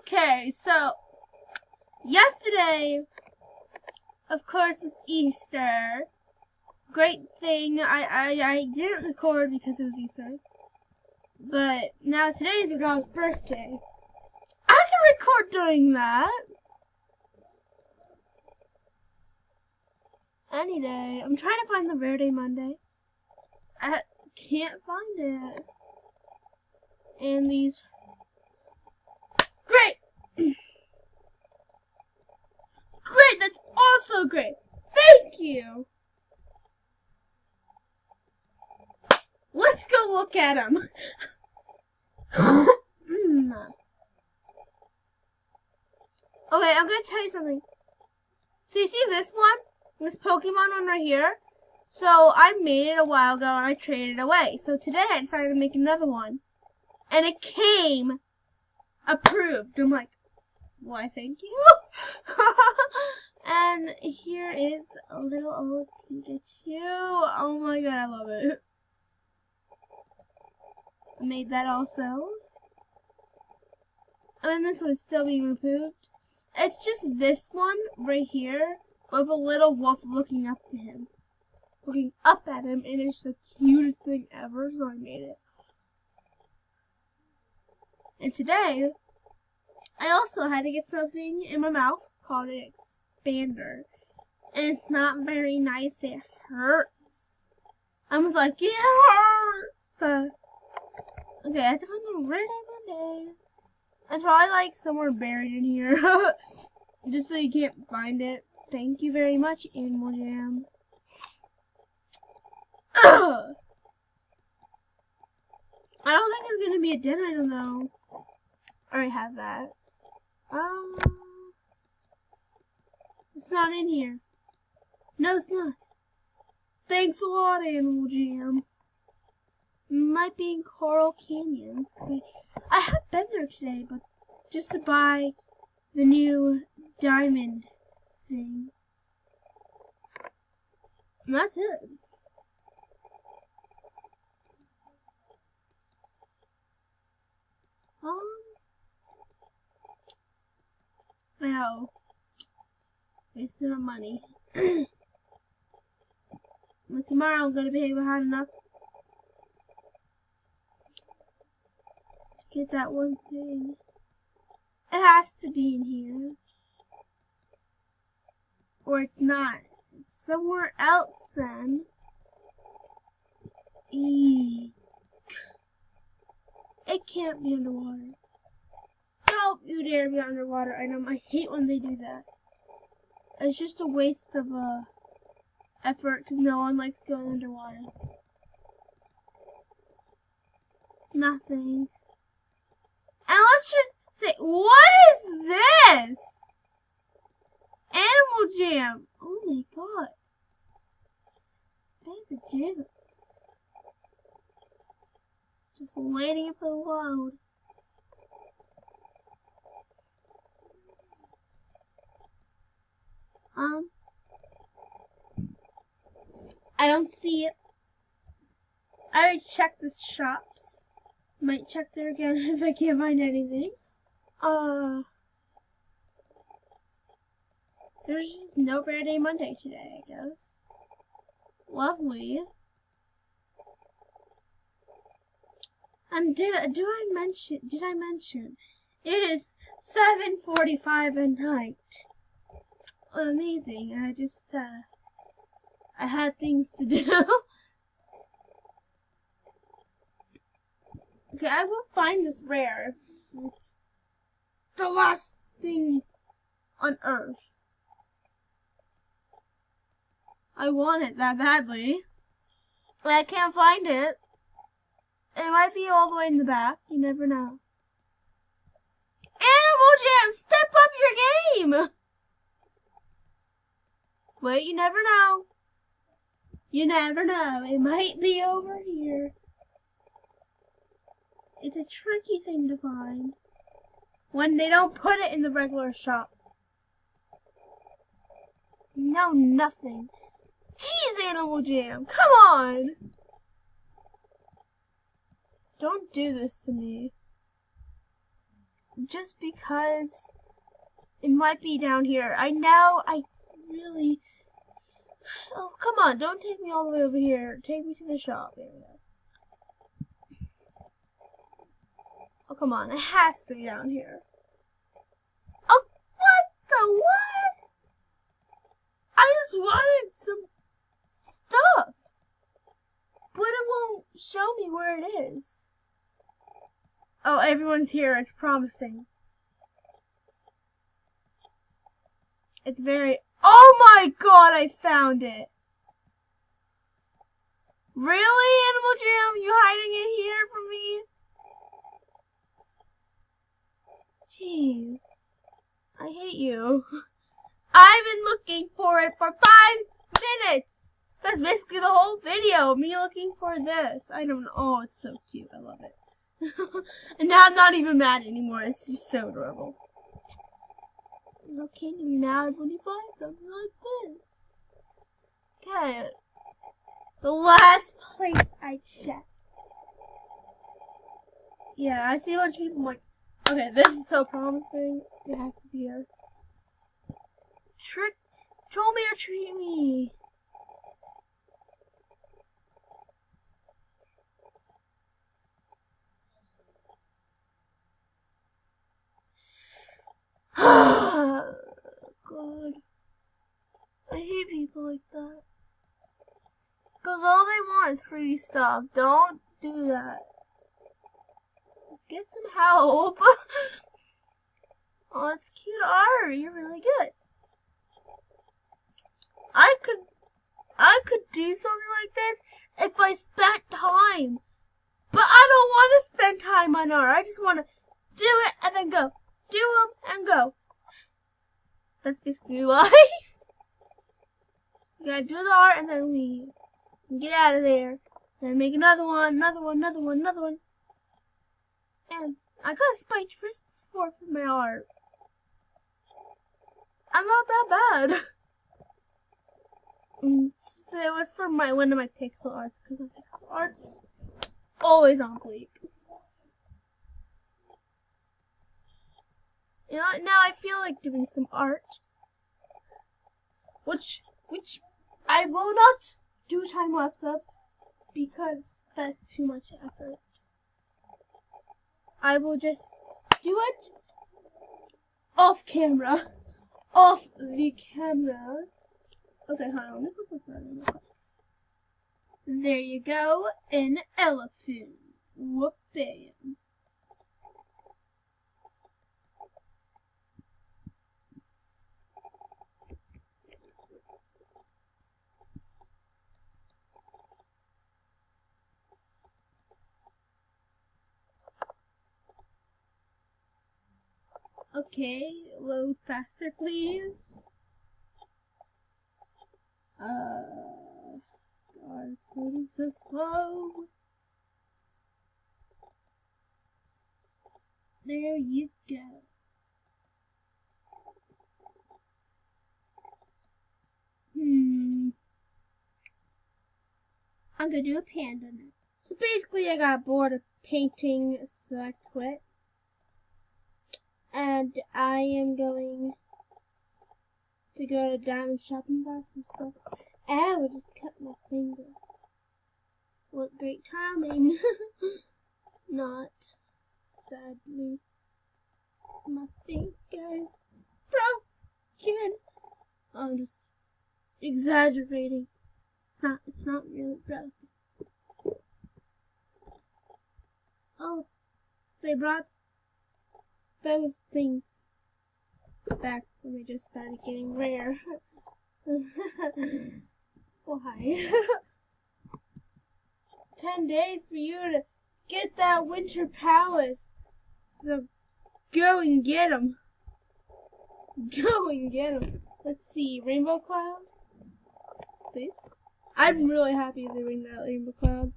Okay, so yesterday, of course, was Easter. Great thing. I didn't record because it was Easter. But now today is your dog's birthday. I can record during that. Any day. I'm trying to find the Rare Day Monday. I can't find it. And these... Great! Great! That's also great! Thank you! Let's go look at them. Okay, I'm gonna tell you something. So you see this one? This Pokemon one right here? So I made it a while ago and I traded it away. So today I decided to make another one. And it came approved. I'm like, why thank you? And here is a little old Pikachu. Oh my god, I love it. I made that also. And then this one is still being approved. It's just this one right here with a little wolf looking up to him. Looking up at him, and it's the cutest thing ever, so I made it. And today, I also had to get something in my mouth called an expander. And it's not very nice, it hurts. I was like, it hurts! Okay, I have to find the Rare Day Monday. It's probably like somewhere buried in here. Just so you can't find it. Thank you very much, Animal Jam. Ugh. I don't think it's gonna be a dead item though. I already have that. It's not in here. No, it's not. Thanks a lot, Animal Jam. Might be in Coral Canyons. I have been there today, but just to buy the new diamond thing. And that's it. Wow. Wasting my money. But tomorrow I'm gonna behave hard enough to get that one thing. It has to be in here. Or it's not. It's somewhere else then. Eek. It can't be underwater. Don't you dare be underwater item. I hate when they do that. It's just a waste of effort because no one likes going underwater. Nothing. And let's just say, what is this? Animal Jam. Oh my god. Baby Jesus. Just waiting for the load. I don't see it. I already checked the shops. Might check there again if I can't find anything. There's just no Rare Day Monday today, I guess. Lovely. And did I mention? It is 7:45 at night. Amazing. I had things to do. Okay, I will find this rare. It's the last thing on Earth. I want it that badly. But I can't find it. It might be all the way in the back. You never know. Animal Jam, step up your game! Wait, you never know. You never know. It might be over here. It's a tricky thing to find when they don't put it in the regular shop. No, nothing. Jeez, Animal Jam, come on! Don't do this to me. just because it might be down here. I really... Oh, come on, don't take me all the way over here. Take me to the shop. There we go. Oh, come on, it has to be down here. Oh, what the what? I just wanted some stuff. But it won't show me where it is. Oh, everyone's here. It's promising. It's very... Oh my god, I found it! Really, Animal Jam? You hiding it here from me? Jeez. I hate you. I've been looking for it for 5 minutes! That's basically the whole video, me looking for this. I don't know. Oh, it's so cute. I love it. And now I'm not even mad anymore. It's just so adorable. You can't be mad when you find something like this. Okay. The last place I checked. Yeah, I see a bunch of people like, okay, this is so promising. It has to be here. Troll me or treat me. God. I hate people like that. Because all they want is free stuff. Don't do that. Let's get some help. Oh, it's cute art. You're really good. I could do something like this if I spent time. But I don't want to spend time on art. I just want to do it and then go. Do them and go. That's basically life. You gotta do the art and then leave. And get out of there. Then make another one, another one, another one, another one. And I got a spiked wrist before for my art. I'm not that bad. It was for one of my pixel arts, because my pixel art's always on fleek. You know what? Now I feel like doing some art, which I will not do time lapse of because that's too much effort. I will just do it off camera, off the camera. Okay, hold on. Let me put this on real quick. There you go, an elephant. Whoop bam. Okay, load faster, please. God, it's loading so slow. There you go. I'm gonna do a panda now. So basically, I got bored of painting, so I quit. And I am going to go to Diamond Shop and buy some stuff. And I will just cut my finger. What great timing. Not, sadly. My finger's broken. I'm just exaggerating. It's not really broken. Oh, they brought those things back when they just started getting rare. Why? 10 days for you to get that winter palace. So go and get 'em. Go and get 'em. Let's see, rainbow cloud. Please. I'm really happy they bring that rainbow cloud.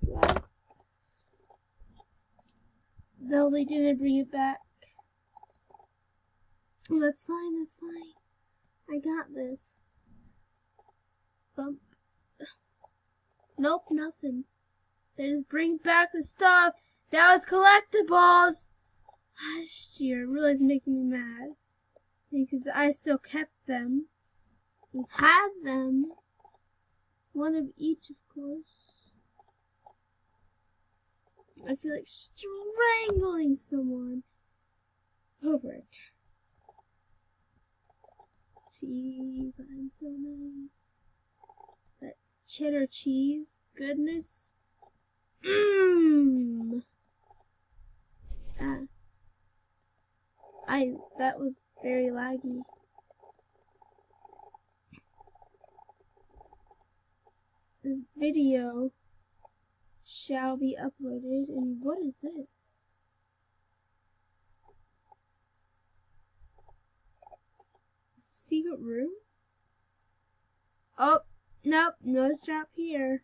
Though they didn't bring it back. That's fine, that's fine. I got this. Bump. Nope, nothing. They just bring back the stuff that was collectibles. last year. It really is making me mad. Because I still kept them. And had them. One of each, of course. I feel like strangling someone over it. Cheese, I'm so nice. That cheddar cheese, goodness. Mmm. That was very laggy. This video shall be uploaded, and what is this? Secret room? Oh, nope, no strap here.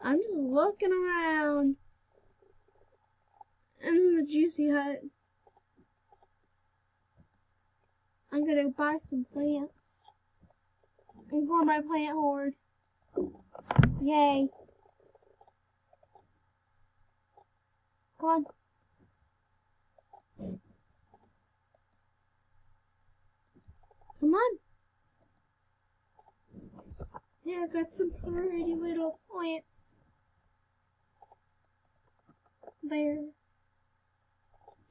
I'm just looking around in the Juicy Hut. I'm gonna buy some plants and for my plant hoard. Yay. Come on. Come on. Yeah, I got some pretty little plants. There.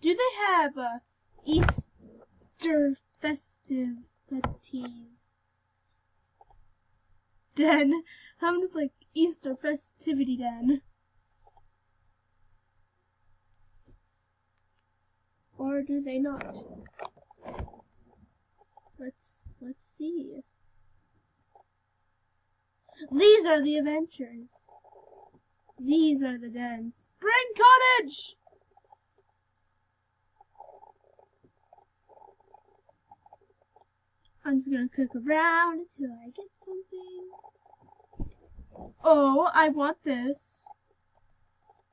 Do they have Easter festivities? Den. I'm just like Easter festivity den. Or do they not? Let's see. These are the adventures. These are the dens. Spring Cottage! I'm just gonna cook around until I get something. Oh, I want this.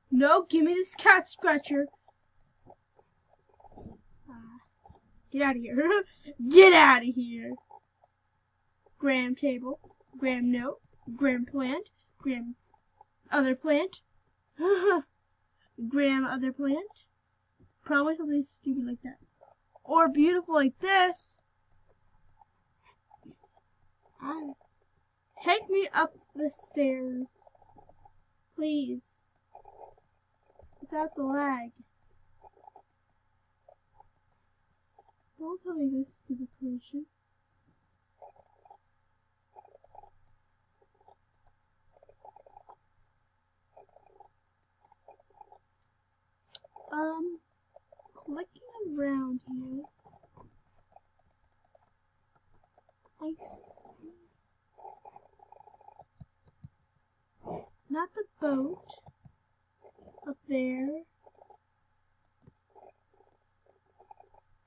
No, give me this cat scratcher. Get out of here. Get out of here. Gram table. Gram note. Gram plant. Gram other plant. Gram other plant. Probably something stupid like that. Or beautiful like this. Take me up the stairs. Please. Without the lag. Don't tell me this stupid creation. Clicking around here. I see. Not the boat. Up there.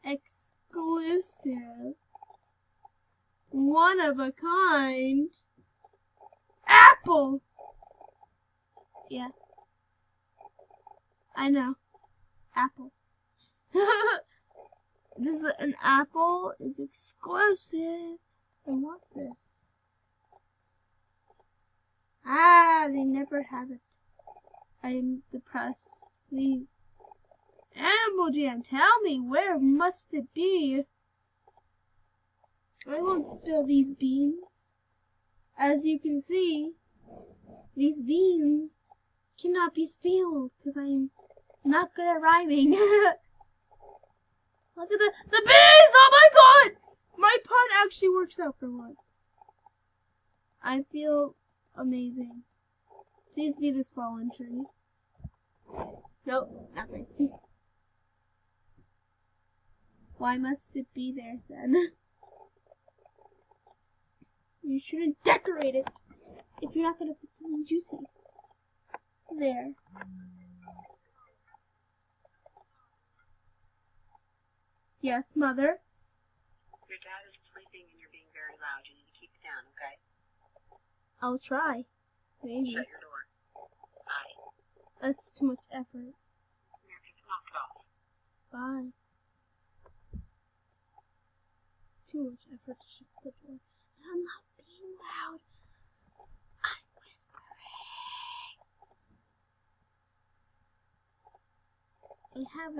Exclusive. One of a kind. Apple! Yeah. I know. Apple. This an apple is exclusive. I want this. They never have it. I'm depressed. Please. Animal Jam, tell me, where must it be? I won't spill these beans. As you can see, these beans cannot be spilled because I'm not good at rhyming. Look at the bees! Oh my god! My pun actually works out for once. I feel amazing. Please be this fallen tree. Nope, nothing. Why must it be there then? You shouldn't decorate it if you're not gonna put something juicy. There. Yes, Mother? Your dad is sleeping and you're being very loud. You need to keep it down, okay? I'll try. Maybe. Shut your door. Bye. That's too much effort. Here, just knock it off. Bye. Too much effort to shut the door. I'm not being loud. I'm whispering. We have